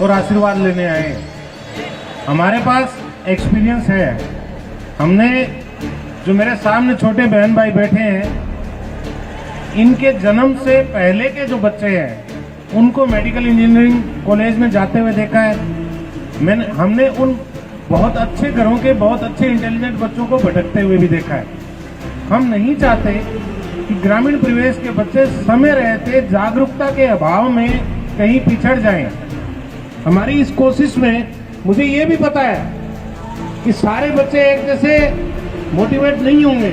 और आशीर्वाद लेने आए हैं। हमारे पास एक्सपीरियंस है। हमने जो मेरे सामने छोटे बहन भाई बैठे हैं, इनके जन्म से पहले के जो बच्चे हैं उनको मेडिकल इंजीनियरिंग कॉलेज में जाते हुए देखा है। हमने उन बहुत अच्छे घरों के बहुत अच्छे इंटेलिजेंट बच्चों को भटकते हुए भी देखा है। हम नहीं चाहते कि ग्रामीण परिवेश के बच्चे समय रहते जागरूकता के अभाव में कहीं पिछड़ जाएं। हमारी इस कोशिश में मुझे ये भी पता है कि सारे बच्चे एक जैसे मोटिवेट नहीं होंगे,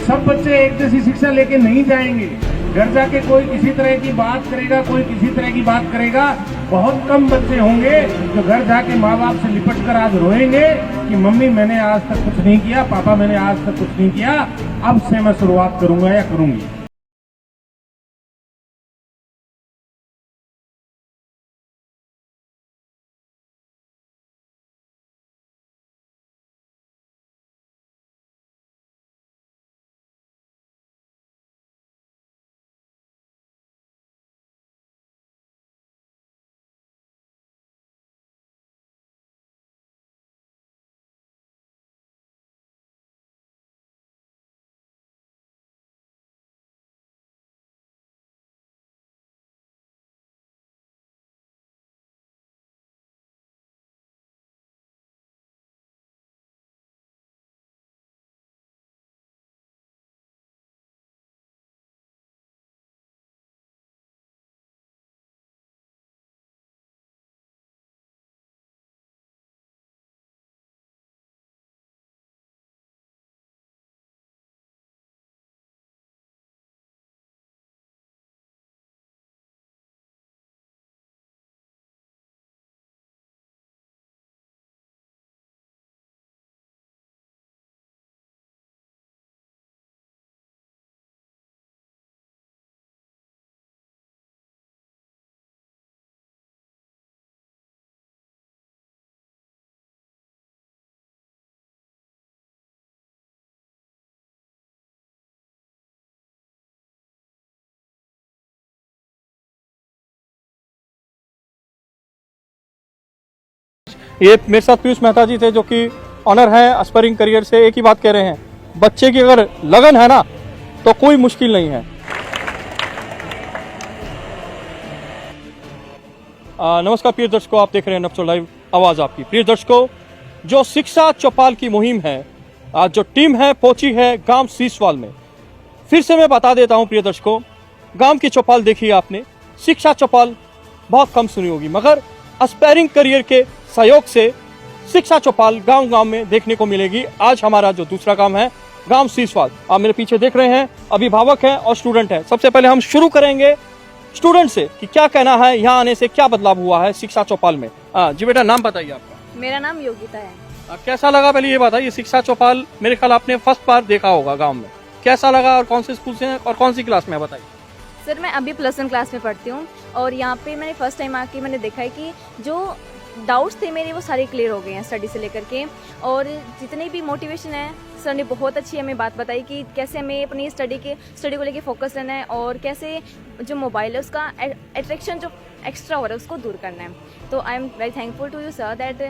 सब बच्चे एक जैसी शिक्षा लेके नहीं जाएंगे। घर जाके कोई किसी तरह की बात करेगा, कोई किसी तरह की बात करेगा। बहुत कम बच्चे होंगे जो घर जाके माँ बाप से लिपट कर आज रोएंगे कि मम्मी मैंने आज तक कुछ नहीं किया, पापा मैंने आज तक कुछ नहीं किया, अब से मैं शुरुआत करूंगा या करूंगी। ये मेरे साथ पीयूष मेहता जी थे जो कि ऑनर हैं एस्पायरिंग करियर से। एक ही बात कह रहे हैं, बच्चे की अगर लगन है ना तो कोई मुश्किल नहीं है। नमस्कार प्रिय दर्शकों, आप देख रहे हैं नब्सो लाइव, आवाज आपकी। प्रिय दर्शकों, जो शिक्षा चौपाल की मुहिम है, आज जो टीम है पहुंची है गांव सीसवाल में। फिर से मैं बता देता हूं प्रिय दर्शकों, गांव की चौपाल देखी आपने, शिक्षा चौपाल बहुत कम सुनी होगी, मगर एस्पायरिंग करियर के सहयोग से शिक्षा चौपाल गांव-गांव में देखने को मिलेगी। आज हमारा जो दूसरा काम है गांव सीसवाल, आप मेरे पीछे देख रहे हैं, अभिभावक हैं और स्टूडेंट हैं। सबसे पहले हम शुरू करेंगे स्टूडेंट से कि क्या कहना है, यहाँ आने से क्या बदलाव हुआ है शिक्षा चौपाल में। जी बेटा, नाम बताइए आपका। मेरा नाम योगिता है। कैसा लगा, पहले ये बताइए, शिक्षा चौपाल मेरे ख्याल आपने फर्स्ट बार देखा होगा गाँव में, कैसा लगा और कौन से स्कूल से हैं और कौन सी क्लास में, बताइए। सर मैं अभी +1 क्लास में पढ़ती हूँ और यहाँ पे मैंने फर्स्ट टाइम आके मैंने देखा है कि जो डाउट्स थे मेरे वो सारे क्लियर हो गए हैं स्टडी से लेकर के। और जितनी भी मोटिवेशन है, सर ने बहुत अच्छी हमें बात बताई कि कैसे हमें अपनी स्टडी को लेके फोकस रहना है और कैसे जो मोबाइल है उसका अट्रैक्शन जो एक्स्ट्रा हो रहा है उसको दूर करना है। तो I am very thankful to you sir that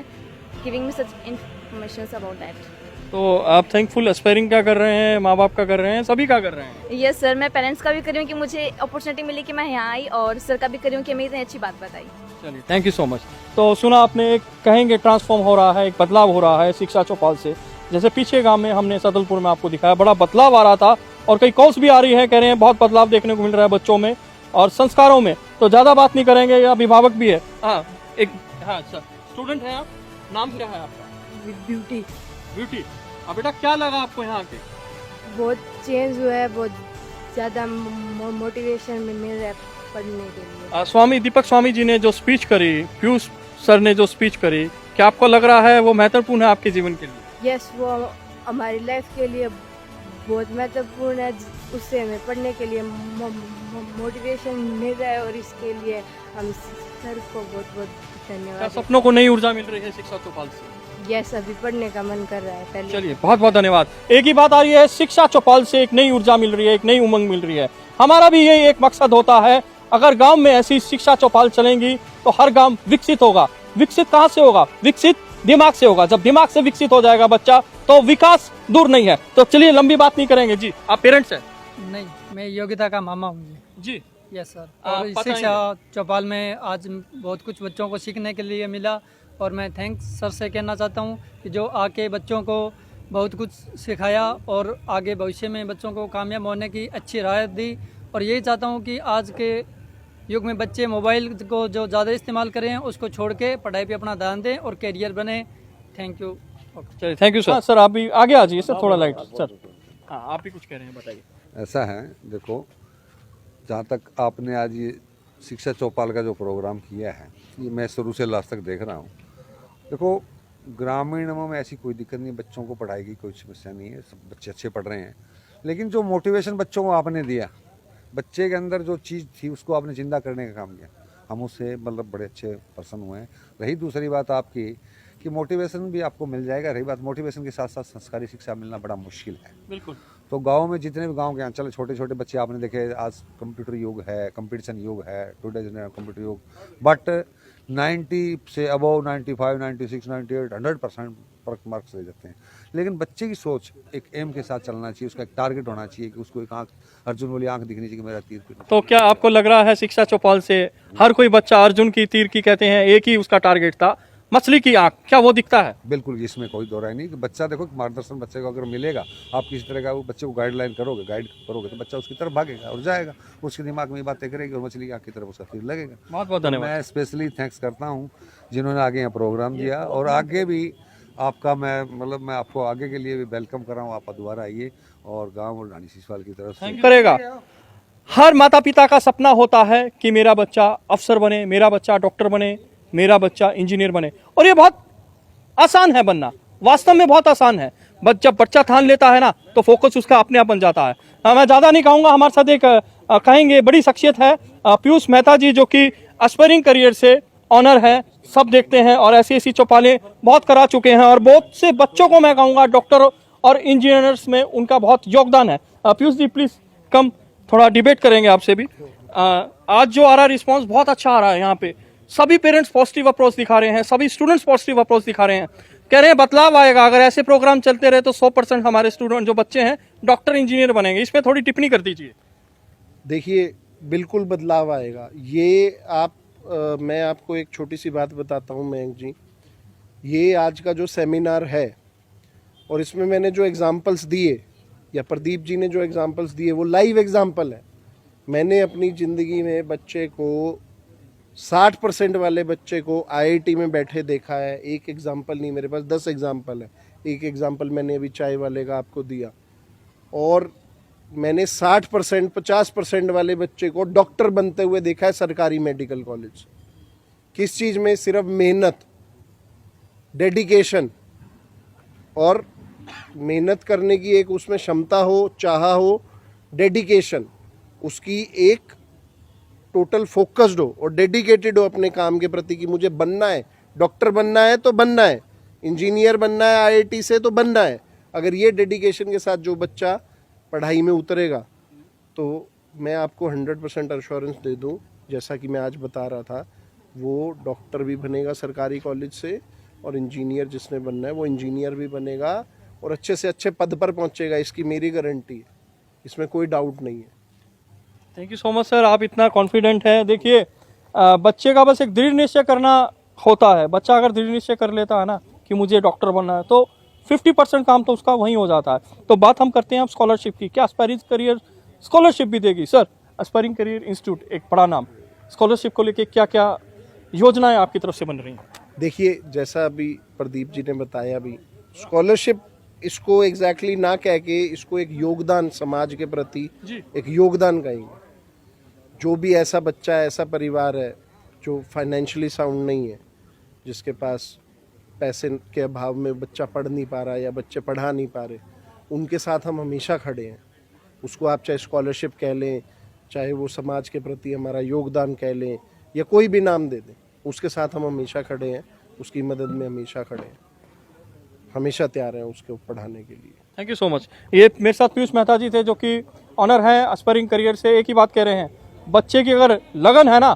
giving me such information about that. तो आप थैंकफुल एस्पायरिंग क्या कर रहे हैं, माँ बाप का कर रहे हैं, सभी का कर रहे हैं? यस सर, मैं पेरेंट्स का भी कर रही हूँ कि मुझे अपॉर्चुनिटी मिली कि मैं यहाँ आई, और सर का भी कर रही हूँ कि हमें इतनी अच्छी बात बताई। चलिए, थैंक यू सो मच। तो सुना आपने, एक कहेंगे ट्रांसफॉर्म हो रहा है, एक बदलाव हो रहा है शिक्षा चौपाल से। जैसे पीछे गांव में हमने सदलपुर में आपको दिखाया, बड़ा बदलाव आ रहा था और कई कॉल्स भी आ रही है, कह रहे हैं बहुत बदलाव देखने को मिल रहा है बच्चों में और संस्कारों में। तो ज्यादा बात नहीं करेंगे, या अभिभावक भी है। हाँ सर, स्टूडेंट है आप, नाम क्या है आपका? ब्यूटी। ब्यूटी, अब बेटा क्या लगा आपको यहाँ के? बहुत चेंज हुआ है, बहुत ज़्यादा मोटिवेशन मिल रहा है पढ़ने के लिए। स्वामी दीपक स्वामी जी ने जो स्पीच करी, पीयूष सर ने जो स्पीच करी, क्या आपको लग रहा है वो महत्वपूर्ण है आपके जीवन के लिए? यस, वो हमारी लाइफ के लिए बहुत महत्वपूर्ण है। उससे हमें पढ़ने के लिए मोटिवेशन मिल रहा है और इसके लिए हम सर को बहुत बहुत धन्यवाद। सपनों को नई ऊर्जा मिल रही है शिक्षा चौपाल से? यस, अभी पढ़ने का मन कर रहा है पहले। चलिए, बहुत बहुत धन्यवाद। एक ही बात आ रही है, शिक्षा चौपाल से एक नई ऊर्जा मिल रही है, एक नई उमंग मिल रही है। हमारा भी यही एक मकसद होता है अगर गांव में ऐसी शिक्षा चौपाल चलेंगी तो हर गांव विकसित होगा। विकसित कहां से होगा? विकसित दिमाग से होगा। जब दिमाग से विकसित हो जाएगा बच्चा तो विकास दूर नहीं है। तो चलिए लंबी बात नहीं करेंगे जी, आप पेरेंट्स हैं? नहीं, मैं योग्यता का मामा हूँ जी। Yes sir. आप और इस बताएंगे? शिक्षा चौपाल में आज बहुत कुछ बच्चों को सीखने के लिए मिला और मैं थैंक्स सर से कहना चाहता हूँ कि जो आके बच्चों को बहुत कुछ सिखाया और आगे भविष्य में बच्चों को कामयाब होने की अच्छी राय दी। और यही चाहता हूँ कि आज के युग में बच्चे मोबाइल को जो ज़्यादा इस्तेमाल करें उसको छोड़ के पढ़ाई पे अपना ध्यान दें और कैरियर बने। Thank you. चलिए थैंक यू सर। सर आप भी आगे आ जाइए सर, थोड़ा लाइट सर। हाँ आप भी कुछ कह रहे हैं, बताइए। ऐसा है, देखो, जहाँ तक आपने आज ये शिक्षा चौपाल का जो प्रोग्राम किया है, ये मैं शुरू से लास्ट तक देख रहा हूँ। देखो, ग्रामीणों में ऐसी कोई दिक्कत नहीं, बच्चों को पढ़ाई की कोई समस्या नहीं है, सब बच्चे अच्छे पढ़ रहे हैं। लेकिन जो मोटिवेशन बच्चों को आपने दिया, बच्चे के अंदर जो चीज़ थी उसको आपने जिंदा करने का काम किया, हम उससे मतलब बड़े अच्छे पर्सन हुए हैं। रही दूसरी बात आपकी कि मोटिवेशन भी आपको मिल जाएगा, रही बात मोटिवेशन के साथ साथ संस्कारी शिक्षा मिलना बड़ा मुश्किल है। बिल्कुल। तो गांव में जितने भी गांव के अंचल छोटे छोटे बच्चे आपने देखे, आज कंप्यूटर युग है, कंपटीशन युग है, टुडे कंप्यूटर युग, बट 90 से अबव 95, 96, 98, 100% मार्क्स ले जाते हैं। लेकिन बच्चे की सोच एक एम के साथ चलना चाहिए, उसका एक टारगेट होना चाहिए कि उसको एक आंख, अर्जुन वाली आंख दिखनी चाहिए कि मेरा तीर पे। तो क्या आपको लग रहा है शिक्षा चौपाल से हर कोई बच्चा अर्जुन की तीर की कहते हैं एक ही उसका टारगेट था, मछली की आंख, क्या वो दिखता है? बिल्कुल, इसमें कोई दो राय नहीं कि बच्चा, देखो, मार्गदर्शन बच्चे को अगर मिलेगा, आप किसी तरह का वो बच्चे को गाइड करोगे तो बच्चा उसकी तरफ भागेगा और जाएगा, उसके दिमाग में ये बातें करेगी और मछली की आंख की तरफ उसका तीर लगेगा। बहुत बहुत धन्यवाद। मैं स्पेशली थैंक्स करता हूँ जिन्होंने आगे यहाँ प्रोग्राम दिया, और आगे भी आपका मैं आपको आगे के लिए भी वेलकम कर रहा हूँ। आप दोबारा आइए और गाँव और रानी सीसवाल की तरफ से करेगा। हर माता पिता का सपना होता है कि मेरा बच्चा अफसर बने, मेरा बच्चा डॉक्टर बने, मेरा बच्चा इंजीनियर बने, और ये बहुत आसान है बनना, वास्तव में बहुत आसान है। बस जब बच्चा ठान लेता है ना तो फोकस उसका अपने आप बन जाता है। मैं ज़्यादा नहीं कहूँगा, हमारे साथ एक कहेंगे बड़ी शख्सियत है पीयूष मेहता जी, जो कि एस्पायरिंग करियर से ऑनर है, सब देखते हैं और ऐसी चौपालें बहुत करा चुके हैं और बहुत से बच्चों को मैं कहूँगा डॉक्टर और इंजीनियर्स में उनका बहुत योगदान है। पीयूष जी प्लीज़ कम, थोड़ा डिबेट करेंगे आपसे भी। आज जो आ रहा है रिस्पॉन्स बहुत अच्छा आ रहा है, यहाँ पे सभी पेरेंट्स पॉजिटिव अप्रोच दिखा रहे हैं, सभी स्टूडेंट्स पॉजिटिव अप्रोच दिखा रहे हैं, कह रहे हैं बदलाव आएगा। अगर ऐसे प्रोग्राम चलते रहे तो 100% हमारे स्टूडेंट जो बच्चे हैं डॉक्टर इंजीनियर बनेंगे। इस पर थोड़ी टिप्पणी कर दीजिए। देखिए, बिल्कुल बदलाव आएगा। ये मैं आपको एक छोटी सी बात बताता हूँ मयंक जी, ये आज का जो सेमिनार है और इसमें मैंने जो एग्जाम्पल्स दिए या प्रदीप जी ने जो एग्जाम्पल्स दिए वो लाइव एग्जाम्पल है। मैंने अपनी ज़िंदगी में बच्चे को 60% वाले बच्चे को IIT में बैठे देखा है। एक एग्जाम्पल नहीं, मेरे पास 10 एग्जाम्पल है। एक एग्जाम्पल मैंने अभी चाय वाले का आपको दिया। और मैंने 60%, 50% वाले बच्चे को डॉक्टर बनते हुए देखा है सरकारी मेडिकल कॉलेज। किस चीज़ में? सिर्फ मेहनत, डेडिकेशन और मेहनत करने की एक उसमें क्षमता हो, चाह हो, डेडिकेशन, उसकी एक टोटल फोकस्ड हो और डेडिकेटेड हो अपने काम के प्रति कि मुझे बनना है, डॉक्टर बनना है तो बनना है, इंजीनियर बनना है IIT से तो बनना है। अगर ये डेडिकेशन के साथ जो बच्चा पढ़ाई में उतरेगा तो मैं आपको 100% अश्योरेंस दे दूं, जैसा कि मैं आज बता रहा था, वो डॉक्टर भी बनेगा सरकारी कॉलेज से और इंजीनियर जिसने बनना है वो इंजीनियर भी बनेगा और अच्छे से अच्छे पद पर पहुंचेगा। इसकी मेरी गारंटी है, इसमें कोई डाउट नहीं है। Thank you so much sir, आप इतना कॉन्फिडेंट हैं। देखिए बच्चे का बस एक दृढ़ निश्चय करना होता है। बच्चा अगर दृढ़ निश्चय कर लेता है ना कि मुझे डॉक्टर बनना है तो 50% काम तो उसका वहीं हो जाता है। तो बात हम करते हैं अब स्कॉलरशिप की। क्या एस्पायरिंग करियर स्कॉलरशिप भी देगी? सर, एस्पायरिंग करियर इंस्टीट्यूट एक बड़ा नाम, स्कॉलरशिप को लेके क्या क्या योजनाएं आपकी तरफ से बन रही हैं? देखिए, जैसा अभी प्रदीप जी ने बताया, अभी स्कॉलरशिप इसको एग्जैक्टली ना कह के इसको एक योगदान समाज के प्रति एक योगदान कहेंगे। जो भी ऐसा बच्चा है, ऐसा परिवार है जो फाइनेंशियली साउंड नहीं है, जिसके पास पैसे के अभाव में बच्चा पढ़ नहीं पा रहा या बच्चे पढ़ा नहीं पा रहे, उनके साथ हम हमेशा खड़े हैं। उसको आप चाहे स्कॉलरशिप कह लें, चाहे वो समाज के प्रति हमारा योगदान कह लें या कोई भी नाम दे दें, उसके साथ हम हमेशा खड़े हैं, उसकी मदद में हमेशा खड़े हैं, हमेशा तैयार हैं उसको पढ़ाने के लिए। Thank you so much. ये मेरे साथ पीयूष मेहता जी थे जो कि ऑनर हैं एस्पायरिंग करियर से। एक ही बात कह रहे हैं, बच्चे की अगर लगन है ना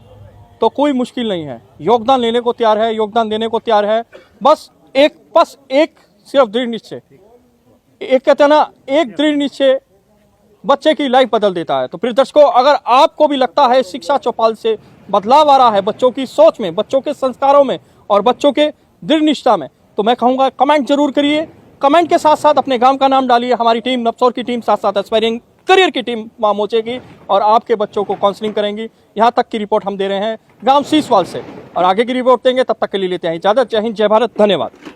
तो कोई मुश्किल नहीं है, योगदान लेने को तैयार है, योगदान देने को तैयार है। बस एक सिर्फ दृढ़ निश्चय, एक कहते हैं ना, एक दृढ़ निश्चय बच्चे की लाइफ बदल देता है। तो प्रिय दर्शकों, अगर आपको भी लगता है शिक्षा चौपाल से बदलाव आ रहा है बच्चों की सोच में, बच्चों के संस्कारों में और बच्चों के दृढ़ निष्ठा में, तो मैं कहूँगा कमेंट जरूर करिए। कमेंट के साथ साथ अपने गांव का नाम डालिए। हमारी टीम नपसौर की टीम साथ साथ एस्पायरिंग करियर की टीम वहाँ पहुंचेगी और आपके बच्चों को काउंसलिंग करेंगी। यहाँ तक की रिपोर्ट हम दे रहे हैं गांव सीसवाल से, और आगे की रिपोर्ट देंगे। तब तक के लिए लेते हैं इजाजत। जय हिंद, जय भारत, धन्यवाद।